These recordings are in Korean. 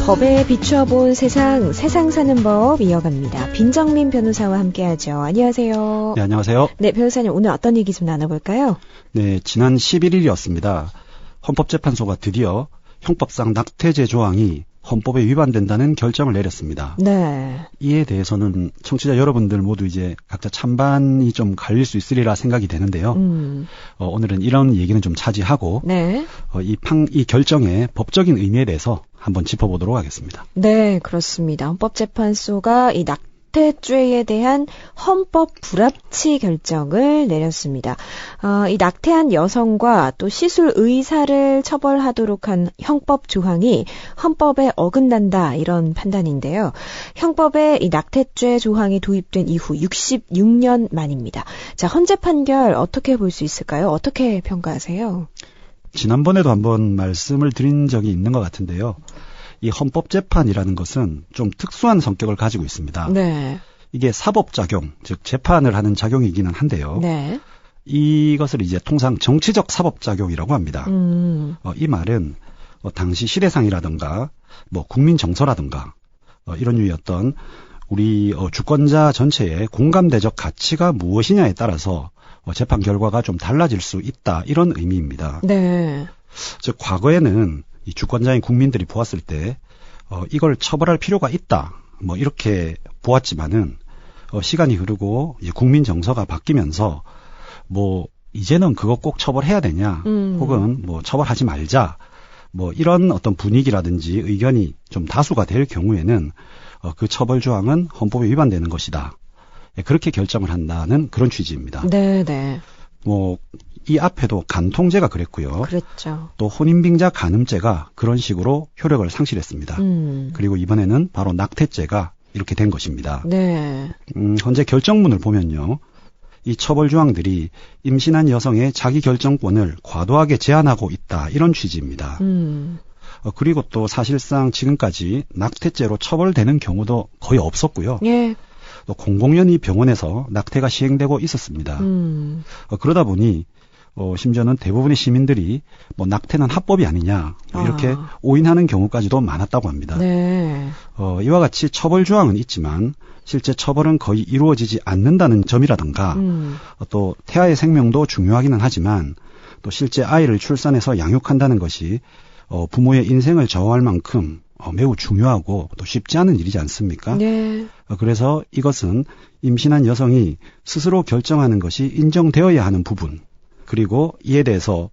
법에 비추어본 세상 사는 법 이어갑니다. 빈정민 변호사와 함께하죠. 안녕하세요. 네, 안녕하세요. 네, 변호사님 오늘 어떤 얘기 좀 나눠볼까요? 네, 지난 11일이었습니다. 헌법재판소가 드디어 형법상 낙태죄 조항이 헌법에 위반된다는 결정을 내렸습니다. 네. 이에 대해서는 청취자 여러분들 모두 이제 각자 찬반이 좀 갈릴 수 있으리라 생각이 되는데요. 오늘은 이런 얘기는 좀 차지하고 네. 이 결정의 법적인 의미에 대해서 한번 짚어보도록 하겠습니다. 네, 그렇습니다. 헌법재판소가 이 낙태죄에 대한 헌법 불합치 결정을 내렸습니다. 이 낙태한 여성과 또 시술 의사를 처벌하도록 한 형법 조항이 헌법에 어긋난다 이런 판단인데요. 형법에 이 낙태죄 조항이 도입된 이후 66년 만입니다. 자, 헌재 판결 어떻게 볼 수 있을까요? 어떻게 평가하세요? 지난번에도 한번 말씀을 드린 적이 있는 것 같은데요. 이 헌법재판이라는 것은 좀 특수한 성격을 가지고 있습니다. 네. 이게 사법작용, 즉 재판을 하는 작용이기는 한데요. 네. 이것을 이제 통상 정치적 사법작용이라고 합니다. 이 말은 당시 시대상이라든가 국민 정서라든가 이런 류의 어떤 우리 주권자 전체의 공감대적 가치가 무엇이냐에 따라서 재판 결과가 좀 달라질 수 있다 이런 의미입니다. 네. 즉 과거에는 이 주권자인 국민들이 보았을 때 이걸 처벌할 필요가 있다 이렇게 보았지만은 시간이 흐르고 이제 국민 정서가 바뀌면서 이제는 그거 꼭 처벌해야 되냐 혹은 처벌하지 말자 이런 어떤 분위기라든지 의견이 좀 다수가 될 경우에는 그 처벌 조항은 헌법에 위반되는 것이다. 그렇게 결정을 한다는 그런 취지입니다. 네, 네. 이 앞에도 간통죄가 그랬고요. 그랬죠. 또 혼인빙자 간음죄가 그런 식으로 효력을 상실했습니다. 그리고 이번에는 바로 낙태죄가 이렇게 된 것입니다. 네. 현재 결정문을 보면요. 이 처벌 조항들이 임신한 여성의 자기 결정권을 과도하게 제한하고 있다. 이런 취지입니다. 그리고 또 사실상 지금까지 낙태죄로 처벌되는 경우도 거의 없었고요. 예. 또 공공연히 병원에서 낙태가 시행되고 있었습니다. 그러다 보니 심지어는 대부분의 시민들이 낙태는 합법이 아니냐 이렇게 오인하는 경우까지도 많았다고 합니다. 네. 이와 같이 처벌 조항은 있지만 실제 처벌은 거의 이루어지지 않는다는 점이라든가 또 태아의 생명도 중요하기는 하지만 또 실제 아이를 출산해서 양육한다는 것이 부모의 인생을 좌우할 만큼 매우 중요하고 또 쉽지 않은 일이지 않습니까? 네. 그래서 이것은 임신한 여성이 스스로 결정하는 것이 인정되어야 하는 부분, 그리고 이에 대해서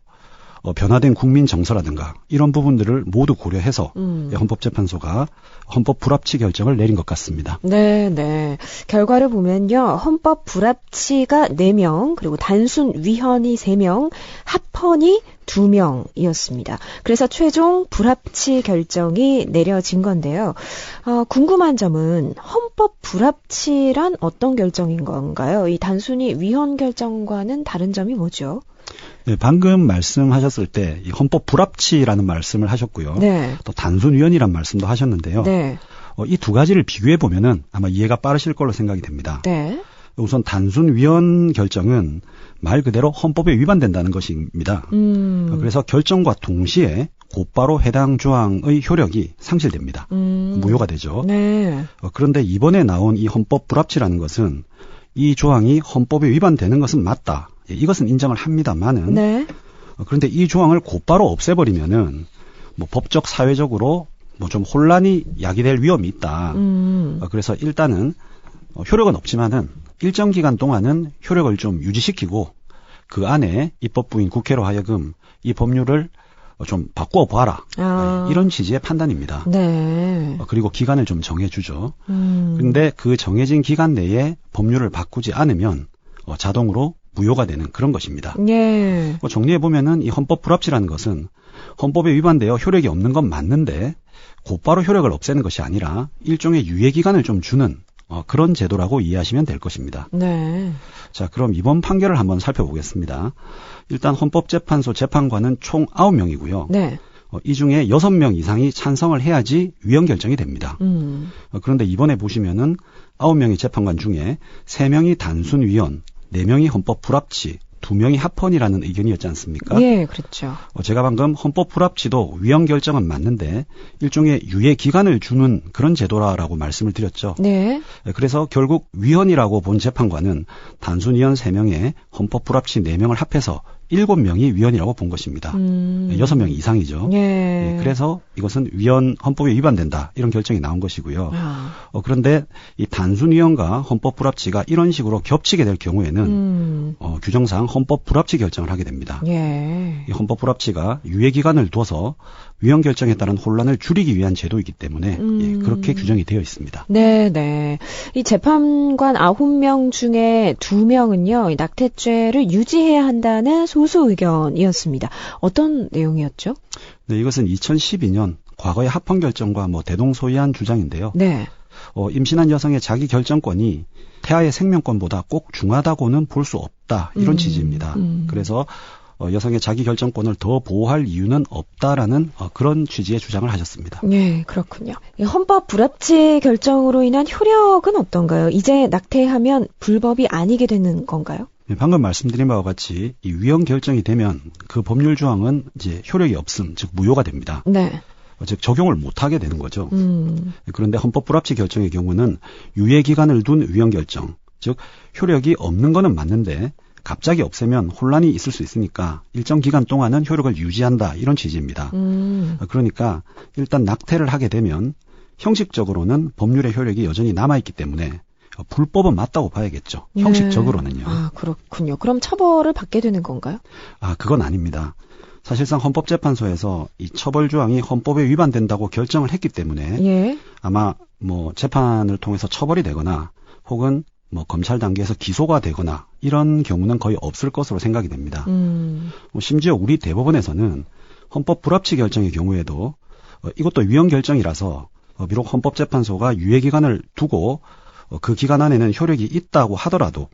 변화된 국민 정서라든가 이런 부분들을 모두 고려해서 헌법재판소가 헌법 불합치 결정을 내린 것 같습니다. 네, 네. 결과를 보면요. 헌법 불합치가 4명, 그리고 단순 위헌이 3명, 합헌이 2명이었습니다. 그래서 최종 불합치 결정이 내려진 건데요. 궁금한 점은 헌법 불합치란 어떤 결정인 건가요? 이 단순히 위헌 결정과는 다른 점이 뭐죠? 네, 방금 말씀하셨을 때 이 헌법 불합치라는 말씀을 하셨고요. 네. 또 단순 위헌이란 말씀도 하셨는데요. 네. 이 두 가지를 비교해 보면은 아마 이해가 빠르실 걸로 생각이 됩니다. 네. 우선 단순 위헌 결정은 말 그대로 헌법에 위반된다는 것입니다. 그래서 결정과 동시에 곧바로 해당 조항의 효력이 상실됩니다. 무효가 되죠. 네. 그런데 이번에 나온 이 헌법 불합치라는 것은 이 조항이 헌법에 위반되는 것은 맞다. 이것은 인정을 합니다만은 네. 그런데 이 조항을 곧바로 없애버리면은 법적 사회적으로 좀 혼란이 야기될 위험이 있다. 그래서 일단은 효력은 없지만은 일정 기간 동안은 효력을 좀 유지시키고 그 안에 입법부인 국회로 하여금 이 법률을 좀 바꾸어 봐라. 이런 취지의 판단입니다. 네. 그리고 기간을 좀 정해주죠. 그런데 그 정해진 기간 내에 법률을 바꾸지 않으면 자동으로 무효가 되는 그런 것입니다. 예. 정리해보면은 이 헌법 불합치라는 것은 헌법에 위반되어 효력이 없는 건 맞는데 곧바로 효력을 없애는 것이 아니라 일종의 유예기간을 좀 주는 그런 제도라고 이해하시면 될 것입니다. 네. 자, 그럼 이번 판결을 한번 살펴보겠습니다. 일단 헌법재판소 재판관은 총 9명이고요. 네. 이 중에 6명 이상이 찬성을 해야지 위헌 결정이 됩니다. 그런데 이번에 보시면은 9명의 재판관 중에 3명이 단순 위헌, 4명이 헌법 불합치, 2명이 합헌이라는 의견이었지 않습니까? 예, 그렇죠. 제가 방금 헌법 불합치도 위헌 결정은 맞는데 일종의 유예 기간을 주는 그런 제도라고 말씀을 드렸죠. 네. 그래서 결국 위헌이라고 본 재판관은 단순 위헌 3명에 헌법 불합치 4명을 합해서 7명이 위헌이라고 본 것입니다. 6명 이상이죠. 예. 그래서 이것은 위헌 헌법에 위반된다 이런 결정이 나온 것이고요. 그런데 이 단순 위헌과 헌법 불합치가 이런 식으로 겹치게 될 경우에는 규정상 헌법 불합치 결정을 하게 됩니다. 예. 이 헌법 불합치가 유예 기간을 둬서 위헌 결정에 따른 혼란을 줄이기 위한 제도이기 때문에 그렇게 규정이 되어 있습니다. 네, 네. 이 재판관 9명 중에 2명은요, 이 낙태죄를 유지해야 한다는 소수 의견이었습니다. 어떤 내용이었죠? 네, 이것은 2012년 과거의 합헌 결정과 대동소이한 주장인데요. 네. 임신한 여성의 자기 결정권이 태아의 생명권보다 꼭 중하다고는 볼 수 없다 이런 취지입니다. 그래서 여성의 자기 결정권을 더 보호할 이유는 없다라는 그런 취지의 주장을 하셨습니다. 네, 그렇군요. 헌법 불합치 결정으로 인한 효력은 어떤가요? 이제 낙태하면 불법이 아니게 되는 건가요? 네, 방금 말씀드린 바와 같이 이 위헌 결정이 되면 그 법률 조항은 이제 효력이 없음, 즉 무효가 됩니다. 네. 즉 적용을 못하게 되는 거죠. 그런데 헌법 불합치 결정의 경우는 유예 기간을 둔 위헌 결정, 즉 효력이 없는 거는 맞는데 갑자기 없애면 혼란이 있을 수 있으니까 일정 기간 동안은 효력을 유지한다 이런 취지입니다. 그러니까 일단 낙태를 하게 되면 형식적으로는 법률의 효력이 여전히 남아있기 때문에 불법은 맞다고 봐야겠죠. 형식적으로는요. 아, 그렇군요. 그럼 처벌을 받게 되는 건가요? 그건 아닙니다. 사실상 헌법재판소에서 이 처벌 조항이 헌법에 위반된다고 결정을 했기 때문에 아마 재판을 통해서 처벌이 되거나 혹은 검찰 단계에서 기소가 되거나 이런 경우는 거의 없을 것으로 생각이 됩니다. 심지어 우리 대법원에서는 헌법 불합치 결정의 경우에도 이것도 위헌 결정이라서 비록 헌법재판소가 유예 기간을 두고 그 기간 안에는 효력이 있다고 하더라도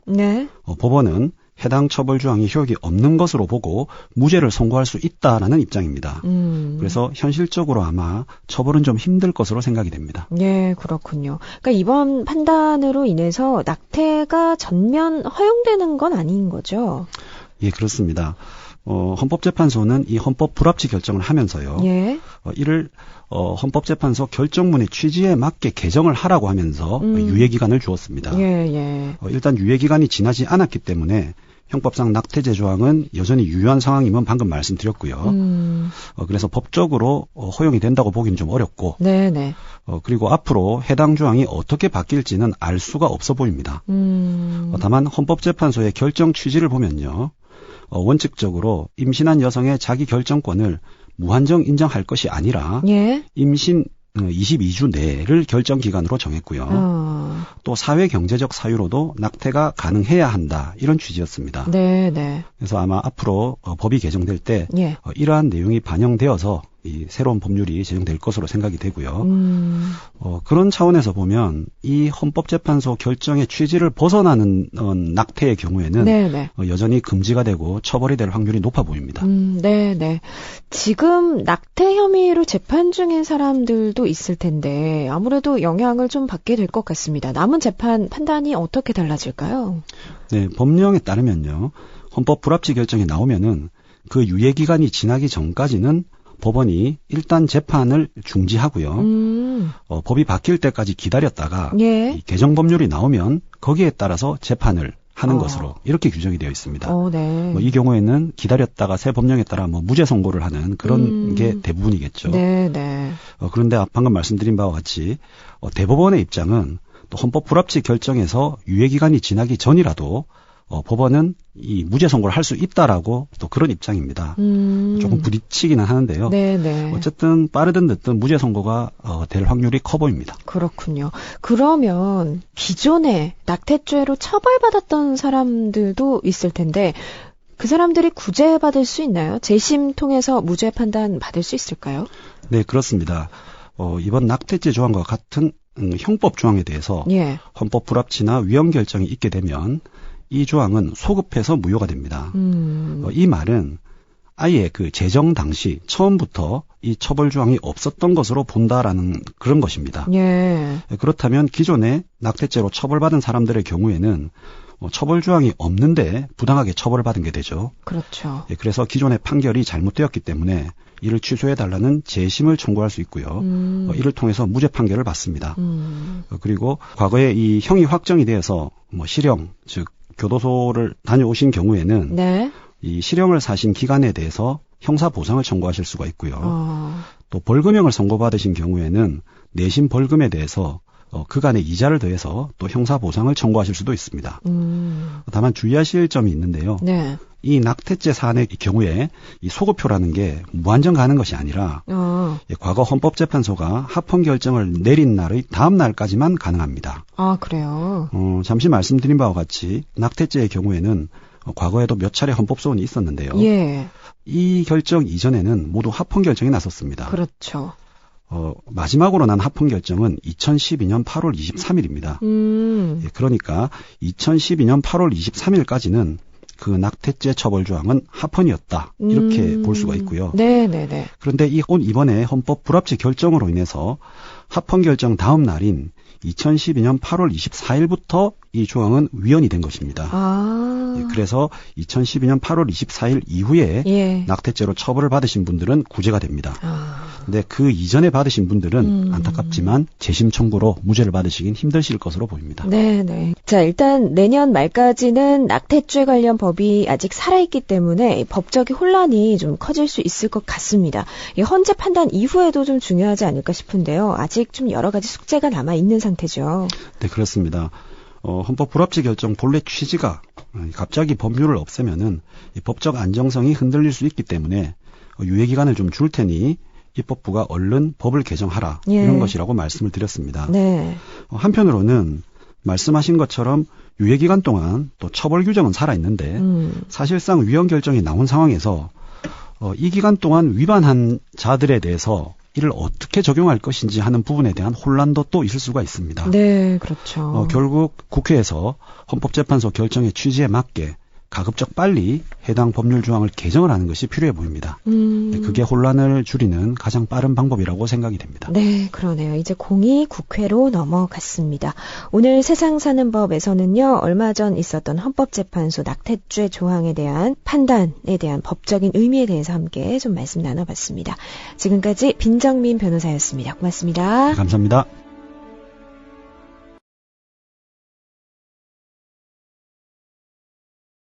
법원은 해당 처벌 조항이 효력이 없는 것으로 보고 무죄를 선고할 수 있다라는 입장입니다. 그래서 현실적으로 아마 처벌은 좀 힘들 것으로 생각이 됩니다. 네, 그렇군요. 그러니까 이번 판단으로 인해서 낙태가 전면 허용되는 건 아닌 거죠? 예, 그렇습니다. 헌법재판소는 이 헌법 불합치 결정을 하면서요. 이를 헌법재판소 결정문의 취지에 맞게 개정을 하라고 하면서 유예 기간을 주었습니다. 일단 유예 기간이 지나지 않았기 때문에 형법상 낙태죄 조항은 여전히 유효한 상황임은 방금 말씀드렸고요. 그래서 법적으로 허용이 된다고 보기는 좀 어렵고 그리고 앞으로 해당 조항이 어떻게 바뀔지는 알 수가 없어 보입니다. 다만 헌법재판소의 결정 취지를 보면요. 원칙적으로 임신한 여성의 자기 결정권을 무한정 인정할 것이 아니라 임신 22주 내를 결정 기간으로 정했고요. 또 사회 경제적 사유로도 낙태가 가능해야 한다 이런 취지였습니다. 그래서 아마 앞으로 법이 개정될 때 이러한 내용이 반영되어서 이 새로운 법률이 제정될 것으로 생각이 되고요. 그런 차원에서 보면 이 헌법재판소 결정의 취지를 벗어나는 낙태의 경우에는 여전히 금지가 되고 처벌이 될 확률이 높아 보입니다. 지금 낙태 혐의로 재판 중인 사람들도 있을 텐데 아무래도 영향을 좀 받게 될 것 같습니다. 남은 재판 판단이 어떻게 달라질까요? 네, 법령에 따르면요. 헌법 불합치 결정이 나오면은 그 유예 기간이 지나기 전까지는 법원이 일단 재판을 중지하고요. 법이 바뀔 때까지 기다렸다가 이 개정 법률이 나오면 거기에 따라서 재판을 하는 것으로 이렇게 규정이 되어 있습니다. 이 경우에는 기다렸다가 새 법령에 따라 무죄 선고를 하는 그런 게 대부분이겠죠. 그런데 방금 말씀드린 바와 같이 대법원의 입장은 또 헌법 불합치 결정에서 유예 기간이 지나기 전이라도 법원은 이 무죄 선고를 할 수 있다라고 또 그런 입장입니다. 조금 부딪히기는 하는데요. 어쨌든 빠르든 늦든 무죄 선고가 될 확률이 커 보입니다. 그렇군요. 그러면 기존에 낙태죄로 처벌받았던 사람들도 있을 텐데 그 사람들이 구제받을 수 있나요? 재심 통해서 무죄 판단 받을 수 있을까요? 네, 그렇습니다. 이번 낙태죄 조항과 같은 형법 조항에 대해서 헌법 불합치나 위헌 결정이 있게 되면 이 조항은 소급해서 무효가 됩니다. 이 말은 아예 그 제정 당시 처음부터 이 처벌 조항이 없었던 것으로 본다라는 그런 것입니다. 그렇다면 기존에 낙태죄로 처벌받은 사람들의 경우에는 처벌 조항이 없는데 부당하게 처벌을 받은 게 되죠. 그렇죠. 예, 그래서 기존의 판결이 잘못되었기 때문에 이를 취소해달라는 재심을 청구할 수 있고요. 이를 통해서 무죄 판결을 받습니다. 그리고 과거에 이 형이 확정이 되어서 실형, 즉 교도소를 다녀오신 경우에는 네. 이 실형을 사신 기간에 대해서 형사 보상을 청구하실 수가 있고요. 또 벌금형을 선고받으신 경우에는 내신 벌금에 대해서 그간의 이자를 더해서 또 형사 보상을 청구하실 수도 있습니다. 다만 주의하실 점이 있는데요. 네. 이 낙태죄 사안의 경우에 이 소급표라는 게 무한정 가는 것이 아니라 과거 헌법재판소가 합헌 결정을 내린 날의 다음 날까지만 가능합니다. 아, 그래요? 잠시 말씀드린 바와 같이 낙태죄의 경우에는 과거에도 몇 차례 헌법소원이 있었는데요. 예. 이 결정 이전에는 모두 합헌 결정이 났었습니다. 그렇죠. 마지막으로 난 합헌 결정은 2012년 8월 23일입니다. 예, 그러니까 2012년 8월 23일까지는 그 낙태죄 처벌 조항은 합헌이었다. 이렇게 볼 수가 있고요. 네네네. 그런데 이번에 헌법 불합치 결정으로 인해서 합헌 결정 다음 날인 2012년 8월 24일부터 이 조항은 위헌이 된 것입니다. 예, 그래서 2012년 8월 24일 이후에 예. 낙태죄로 처벌을 받으신 분들은 구제가 됩니다. 근데 그 이전에 받으신 분들은 안타깝지만 재심 청구로 무죄를 받으시긴 힘드실 것으로 보입니다. 네네. 자, 일단 내년 말까지는 낙태죄 관련 법이 아직 살아있기 때문에 법적인 혼란이 좀 커질 수 있을 것 같습니다. 이 헌재 판단 이후에도 좀 중요하지 않을까 싶은데요. 아직 좀 여러 가지 숙제가 남아있는 상태죠. 네, 그렇습니다. 헌법 불합치 결정 본래 취지가 갑자기 법률을 없애면은 이 법적 안정성이 흔들릴 수 있기 때문에 유예 기간을 좀 줄 테니 입법부가 얼른 법을 개정하라 예. 이런 것이라고 말씀을 드렸습니다. 네. 한편으로는 말씀하신 것처럼 유예 기간 동안 또 처벌 규정은 살아 있는데 사실상 위헌 결정이 나온 상황에서 이 기간 동안 위반한 자들에 대해서 이를 어떻게 적용할 것인지 하는 부분에 대한 혼란도 또 있을 수가 있습니다. 네, 그렇죠. 결국 국회에서 헌법재판소 결정의 취지에 맞게 가급적 빨리 해당 법률 조항을 개정을 하는 것이 필요해 보입니다. 그게 혼란을 줄이는 가장 빠른 방법이라고 생각이 됩니다. 네, 그러네요. 이제 공이 국회로 넘어갔습니다. 오늘 세상 사는 법에서는요, 얼마 전 있었던 헌법재판소 낙태죄 조항에 대한 판단에 대한 법적인 의미에 대해서 함께 좀 말씀 나눠봤습니다. 지금까지 빈정민 변호사였습니다. 고맙습니다. 네, 감사합니다.